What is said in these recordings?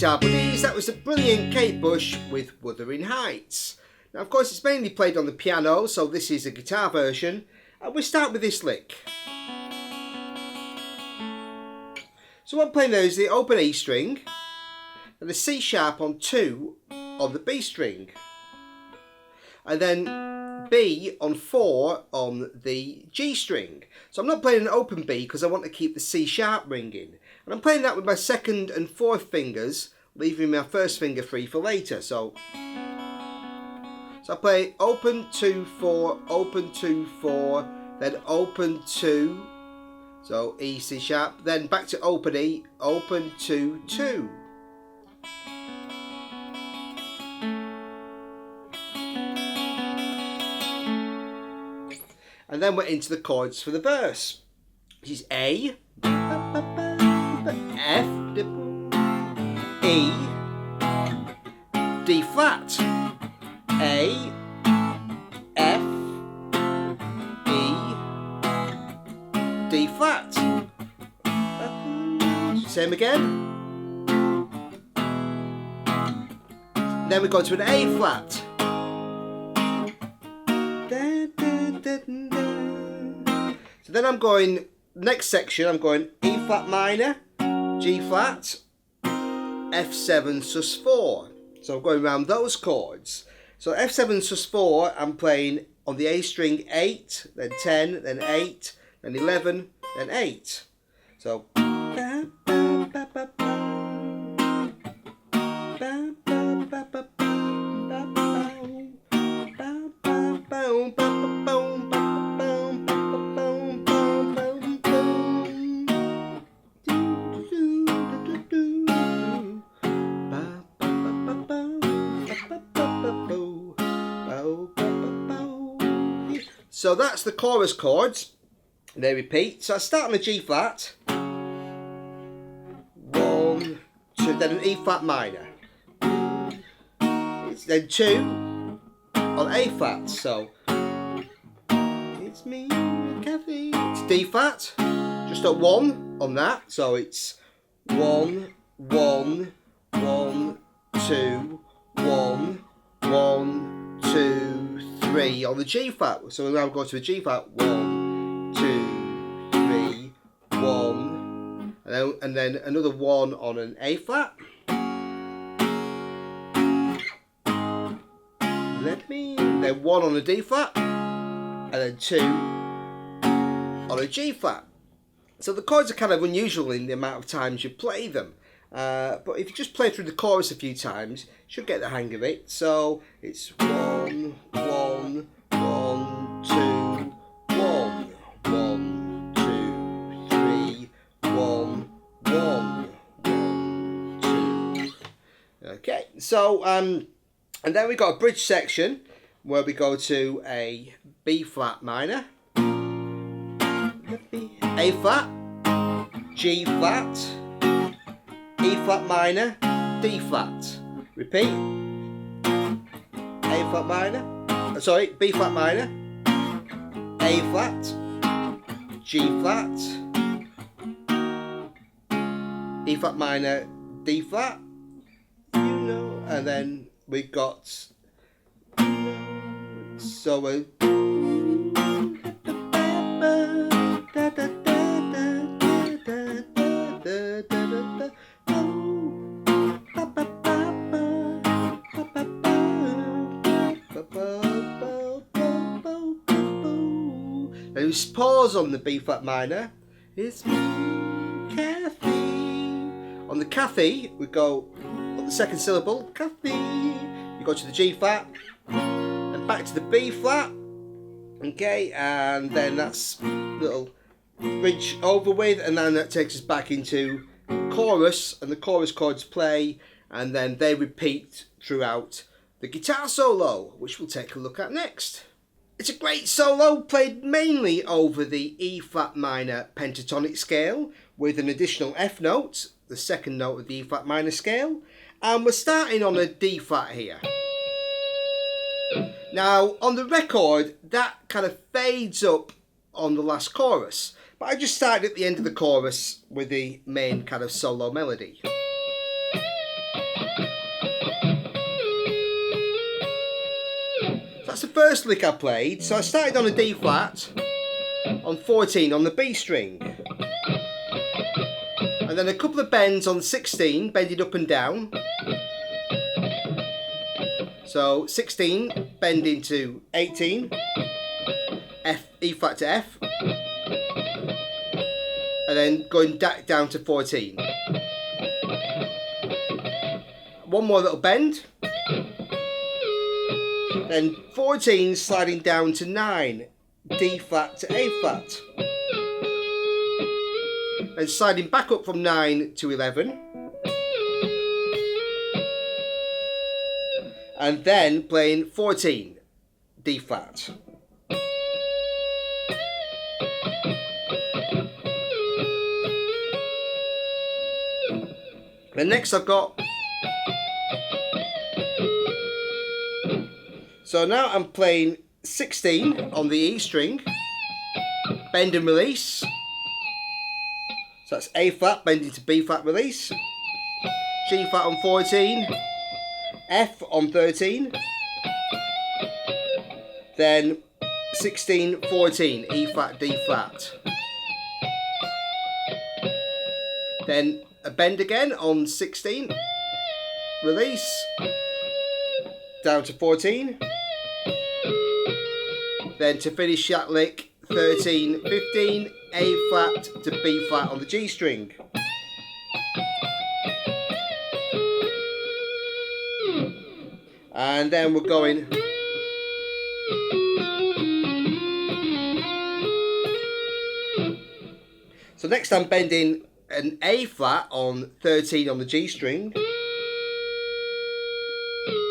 guitar buddies, that was the brilliant Kate Bush with Wuthering Heights. Now of course it's mainly played on the piano, so this is a guitar version, and we start with this lick. So what I'm playing now is the open E string and the C sharp on 2 on the B string, and then B on 4 on the G string. So I'm not playing an open B because I want to keep the C sharp ringing. And I'm playing that with my 2nd and 4th fingers, leaving my 1st finger free for later. So I play open 2 4, open 2 4, then open 2, so E C sharp, then back to open E, open 2 2. And then we're into the chords for the verse, which is A, F, E, D flat, A, F, E, D flat. Same again. Then we go to an A flat. So then I'm going, next section, I'm going E flat minor, G flat, F7 sus 4. So I'm going around those chords. So F7 sus 4, I'm playing on the A string 8, then 10, then 8, then 11, then 8. So So that's the chorus chords. They repeat. So I start on a G flat. 1, 2, then an E flat minor. It's then 2 on A flat. So it's me, Kathy. It's D flat. Just a 1 on that. So it's 1, 1, 1, 2, 1, 1, 2, 3 on the G flat. So now go to the G flat. 1, 2, 3, 1, and then another 1 on an A flat. Then 1 on a D flat, and then 2 on a G flat. So the chords are kind of unusual in the amount of times you play them. But if you just play through the chorus a few times, you should get the hang of it. So it's 1, 1, 1, 2, 1, 1, 2, 3, 1, 1, 1, 2. Okay, so and then we got a bridge section where we go to a B flat minor, A flat, G flat, E flat minor, D flat. Repeat. A flat minor. Sorry, B flat minor, A flat, G flat, E flat minor, D flat. And then we got so there's pause on the B flat minor. It's me, Kathy. On the Kathy, we go on the 2nd syllable, Kathy. You go to the G flat, and back to the B flat. Okay, and then that's little bridge over with, and then that takes us back into chorus, and the chorus chords play, and then they repeat throughout the guitar solo, which we'll take a look at next. It's a great solo played mainly over the E flat minor pentatonic scale with an additional F note, the 2nd note of the E flat minor scale, and we're starting on a D flat here. Now on the record that kind of fades up on the last chorus, but I just started at the end of the chorus with the main kind of solo melody. that's the first lick I played. So I started on a D flat on 14 on the B string. And then a couple of bends on 16, bending up and down. So 16, bending to 18, F, E flat to F, and then going down to 14. One more little bend, then 14 sliding down to 9, D flat to A flat, and sliding back up from 9 to 11, and then playing 14, D flat. Then next I've got, so now I'm playing 16 on the E string, bend and release. So that's A flat, bending to B flat, release. G flat on 14, F on 13, then 16, 14, E flat, D flat. Then a bend again on 16, release, down to 14. Then to finish that lick, 13, 15, A flat to B flat on the G string. And then we're going so next I'm bending an A flat on 13 on the G string,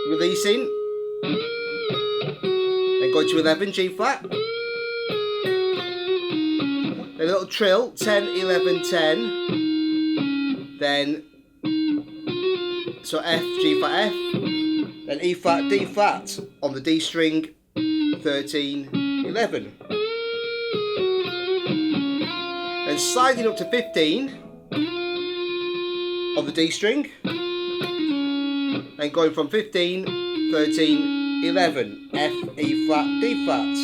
releasing, then going to 11, G flat, then a little trill, 10, 11, 10, then so F, G flat, F, then E flat, D flat on the D string, 13, 11. Then sliding up to 15 on the D string, and going from 15, 13, 11, F, E flat, D flat.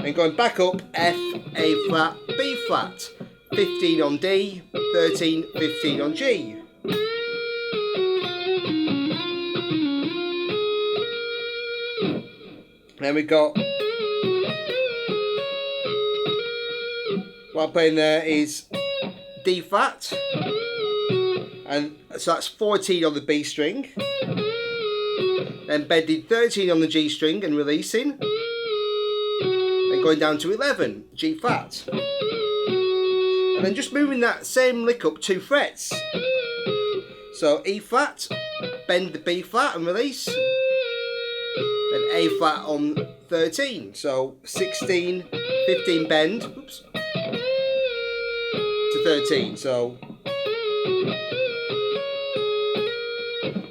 And going back up, F, A flat, B flat, 15 on D, 13, 15 on G. Then we got, what I'm playing there is D flat, and so that's 14 on the B string, then bending 13 on the G string and releasing, then going down to 11, G flat, and then just moving that same lick up 2 frets. So E flat, bend the B flat and release, then A flat on 13, so 16, 15 bend, oops, to 13, so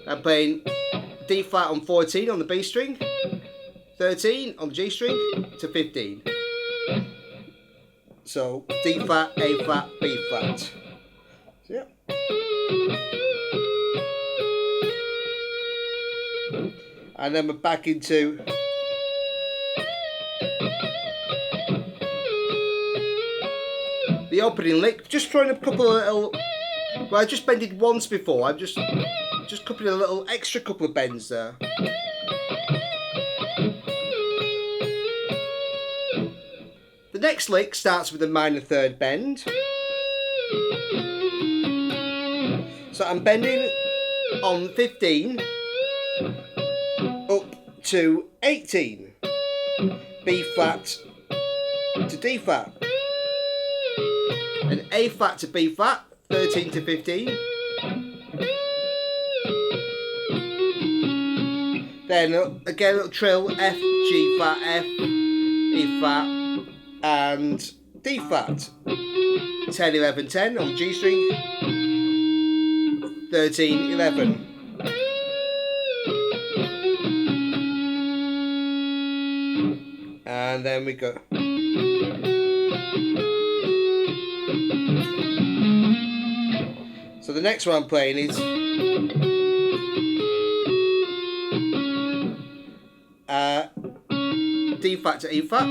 I'm playing D flat on 14 on the B string, 13 on the G string to 15. So D flat, A flat, B flat. So, yeah. And then we're back into the opening lick. Just throwing a couple of little, well, I just bended once before. I'm just coupling a little extra couple of bends there. The next lick starts with a minor third bend. So I'm bending on 15 up to 18, B flat to D flat, and A flat to B flat, 13 to 15. Then again a little trill, F, G flat, F, E flat, and D flat, 10, 11, 10 on the G string, 13, 11. And then we go. So the next one I'm playing is flat to E flat.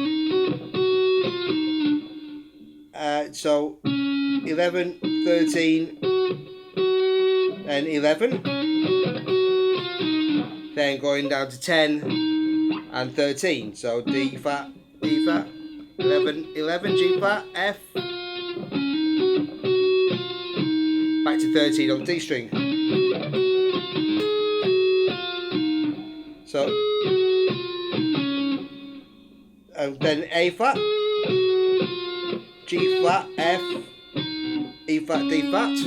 So 11, 13, then 11. Then going down to 10 and 13. So D flat, E flat, 11, 11, G flat, F. Back to 13 on D string. So, and then A flat, G flat, F, E flat, D flat.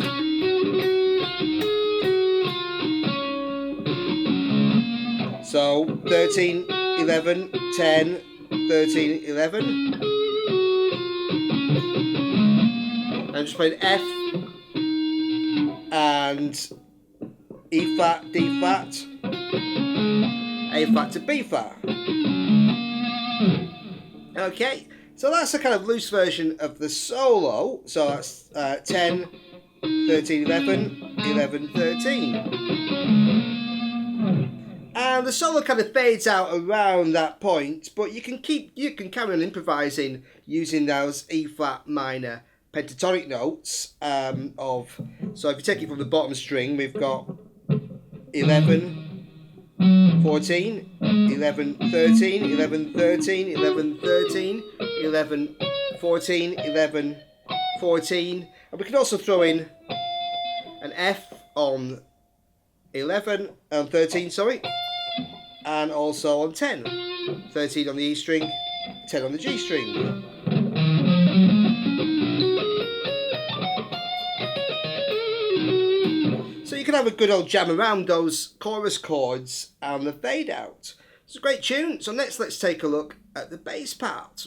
So 13, 11, 10, 13, 11. I'm just playing F and E flat, D flat, A flat to B flat. Okay, so that's a kind of loose version of the solo. So that's 10, 13, 11, 11, 13. And the solo kind of fades out around that point, but you can carry on improvising using those E flat minor pentatonic notes so if you take it from the bottom string, we've got 11, 14, 11, 13, 11, 13, 11, 13, 11, 14, 11, 14, and we can also throw in an F on 11, 13, sorry, and also on 10, 13 on the E string, 10 on the G string. So you can have a good old jam around those chorus chords and the fade out. It's a great tune. So next let's take a look at the bass part.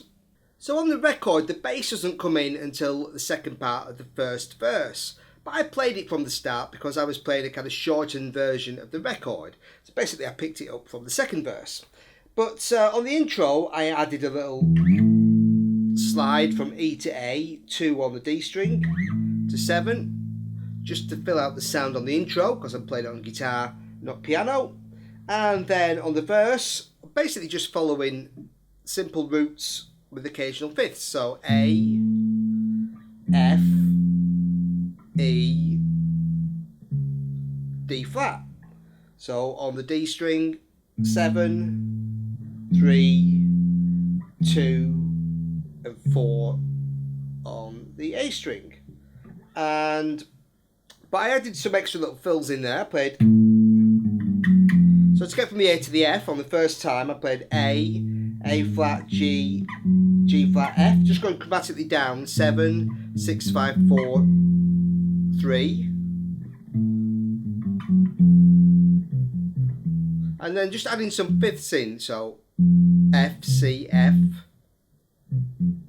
So on the record the bass doesn't come in until the second part of the first verse. But I played it from the start because I was playing a kind of shortened version of the record. So basically I picked it up from the second verse. But on the intro I added a little slide from E to A, 2 on the D string to 7. Just to fill out the sound on the intro, because I'm playing it on guitar, not piano. And then on the verse, basically just following simple roots with occasional fifths. So A, F, E, D flat. So on the D string, 7, 3, 2, and 4 on the A string. But I added some extra little fills in there. I played, so to get from the A to the F on the first time, I played A flat, G, G flat, F, just going chromatically down, 7, 6, 5, 4, 3. And then just adding some fifths in, so F, C, F,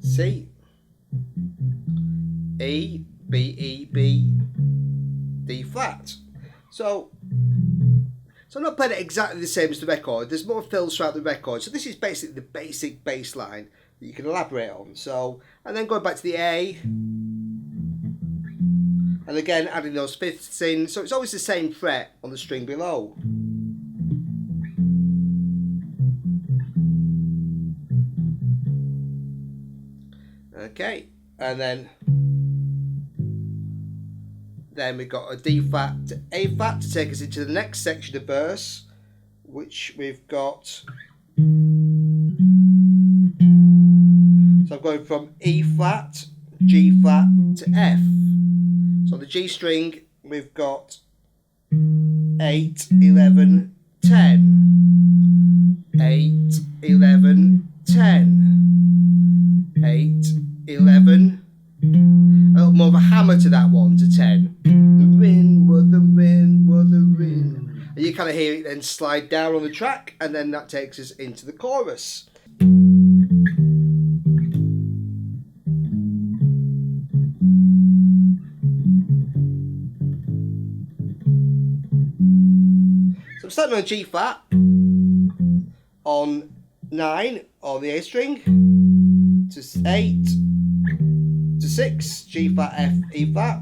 C, E, B, E, B, D flat. So I'm not playing it exactly the same as the record. There's more fills throughout the record. So this is basically the basic bass line that you can elaborate on. So, and then going back to the A, and again adding those fifths in. So it's always the same fret on the string below. Okay, and then we've got a D flat to A flat to take us into the next section of verse, which we've got. So I'm going from E flat, G flat to F. So on the G string, we've got 8, 11, 10. 8, 11, 10. 8, 11. A little more of a hammer to that one, to 10. Wuthering, wuthering, wuthering. And you kind of hear it then slide down on the track, and then that takes us into the chorus. So I'm starting on G flat, on 9 on the A string, to 8, to 6, G flat, F, E flat,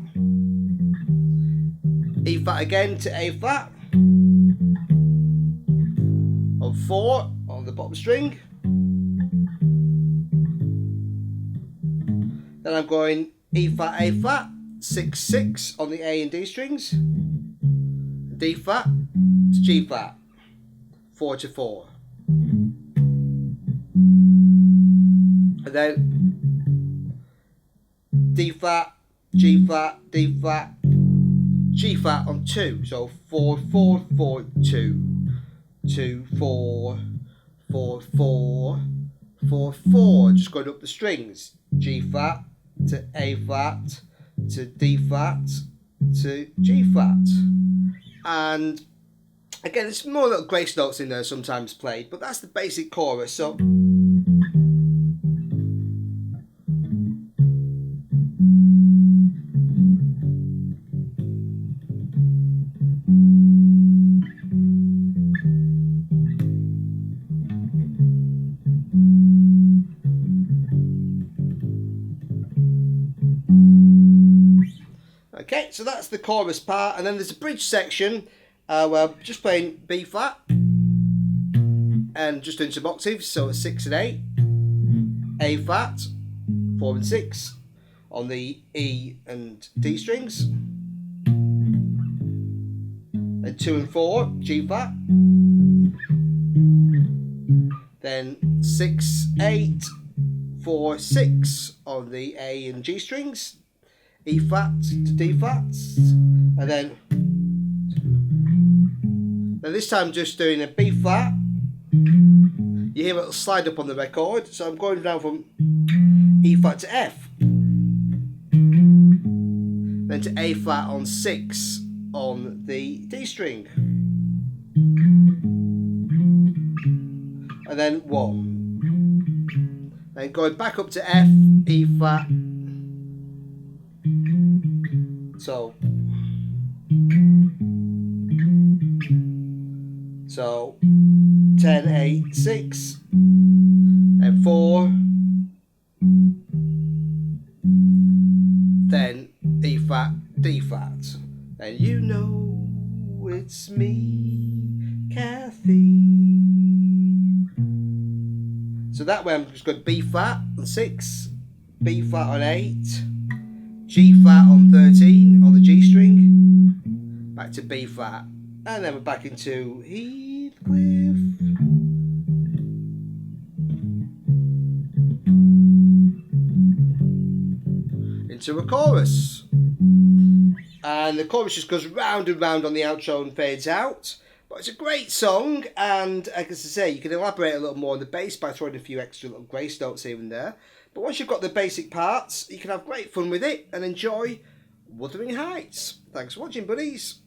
E flat again to A flat, on 4 on the bottom string, Then I'm going E flat, A flat, 6, 6 on the A and D strings, D flat to G flat, 4 to 4. And then D flat, G flat, D flat, G flat on 2. So 4, 4, 4, 2, 2, 4, 4, 4, 4, 4. Just going up the strings. G flat to A flat to D flat to G flat. And again, there's more little grace notes in there sometimes played, but that's the basic chorus. So okay, so that's the chorus part, and then there's a bridge section where I'm just playing B flat and just doing some octaves, so it's 6 and 8, A flat, 4 and 6 on the E and D strings, then 2 and 4, G flat, then 6, 8, 4, 6 on the A and G strings, E flat to D flats, and then this time just doing a B flat. You hear it'll slide up on the record, so I'm going down from E flat to F, then to A flat on 6 on the D string, and then 1, then going back up to F, E flat. So 10, 8, 6, and 4, then E flat, D flat, and you know it's me, Kathy. So that way I'm just going B flat on 6, B flat on 8, G flat on 13 on the G string, back to B flat, and then we're back into Heathcliff. Into a chorus. And the chorus just goes round and round on the outro and fades out. But it's a great song, and like I say, you can elaborate a little more on the bass by throwing a few extra little grace notes here and there. But once you've got the basic parts, you can have great fun with it and enjoy Wuthering Heights. Thanks for watching, buddies.